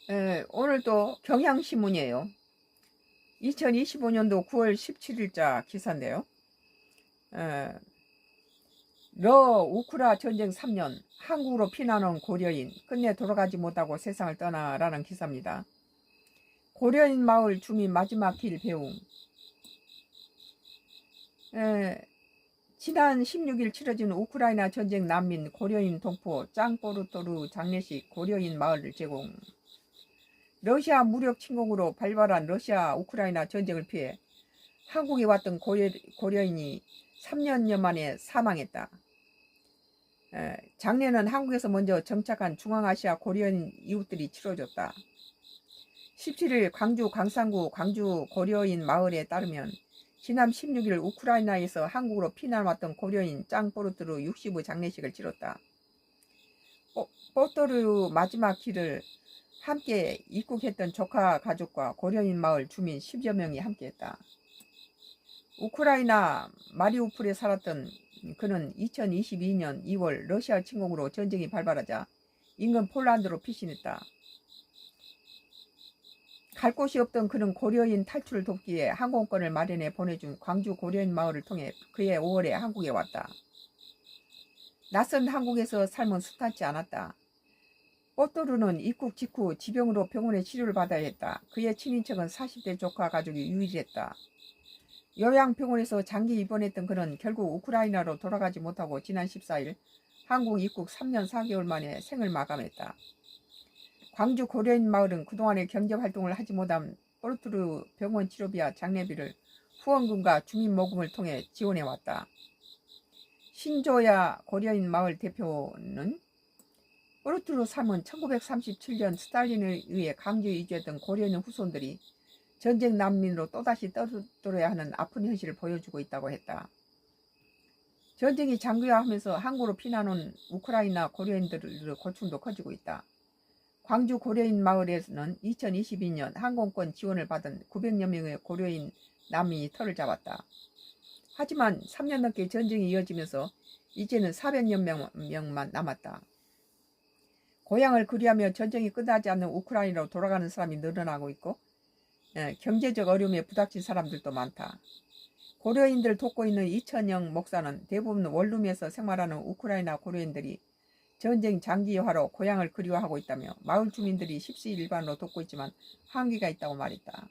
에, 오늘도 경향신문이에요. 2025년도 9월 17일자 기사인데요. 에, 우크라 전쟁 3년 한국으로 피난온 고려인 끝내 돌아가지 못하고 세상을 떠나라는 기사입니다. 고려인 마을 주민 마지막 길 배움. 지난 16일 치러진 우크라이나 전쟁 난민 고려인 동포 짱뽀르토르 장례식 고려인 마을을 제공. 러시아 무력 침공으로 발발한 러시아 우크라이나 전쟁을 피해 한국에 왔던 고려인이 3년여 만에 사망했다. 장례는 한국에서 먼저 정착한 중앙아시아 고려인 이웃들이 치러줬다. 17일 광주 광산구 광주 고려인 마을에 따르면 지난 16일 우크라이나에서 한국으로 피난 왔던 고려인 짱뽀르트르 60의 장례식을 치렀다. 뽀또르 마지막 길을 함께 입국했던 조카 가족과 고려인 마을 주민 10여 명이 함께했다. 우크라이나 마리우폴에 살았던 그는 2022년 2월 러시아 침공으로 전쟁이 발발하자 인근 폴란드로 피신했다. 갈 곳이 없던 그는 고려인 탈출을 돕기에 항공권을 마련해 보내준 광주 고려인 마을을 통해 그해 5월에 한국에 왔다. 낯선 한국에서 삶은 숱하지 않았다. 뽀또르는 입국 직후 지병으로 병원에 치료를 받아야 했다. 그의 친인척은 40대 조카 가족이 유일했다. 요양병원에서 장기 입원했던 그는 결국 우크라이나로 돌아가지 못하고 지난 14일 한국 입국 3년 4개월 만에 생을 마감했다. 광주 고려인 마을은 그동안의 경제활동을 하지 못한 뽀르투르 병원 치료비와 장례비를 후원금과 주민모금을 통해 지원해왔다. 신조야 고려인 마을 대표는 뽀르투르 삶은 1937년 스탈린에 의해 강제 이주했던 고려인 후손들이 전쟁 난민으로 또다시 떠들어야 하는 아픈 현실을 보여주고 있다고 했다. 전쟁이 장기화하면서 한국으로 피난 온 우크라이나 고려인들의 고충도 커지고 있다. 광주 고려인 마을에서는 2022년 항공권 지원을 받은 900여 명의 고려인 난민이 터를 잡았다. 하지만 3년 넘게 전쟁이 이어지면서 이제는 400여 명만 남았다. 고향을 그리하며 전쟁이 끝나지 않는 우크라이나로 돌아가는 사람이 늘어나고 있고 경제적 어려움에 부닥친 사람들도 많다. 고려인들 돕고 있는 이천영 목사는 대부분 원룸에서 생활하는 우크라이나 고려인들이 전쟁 장기화로 고향을 그리워하고 있다며 마을 주민들이 십시일반으로 돕고 있지만 한계가 있다고 말했다.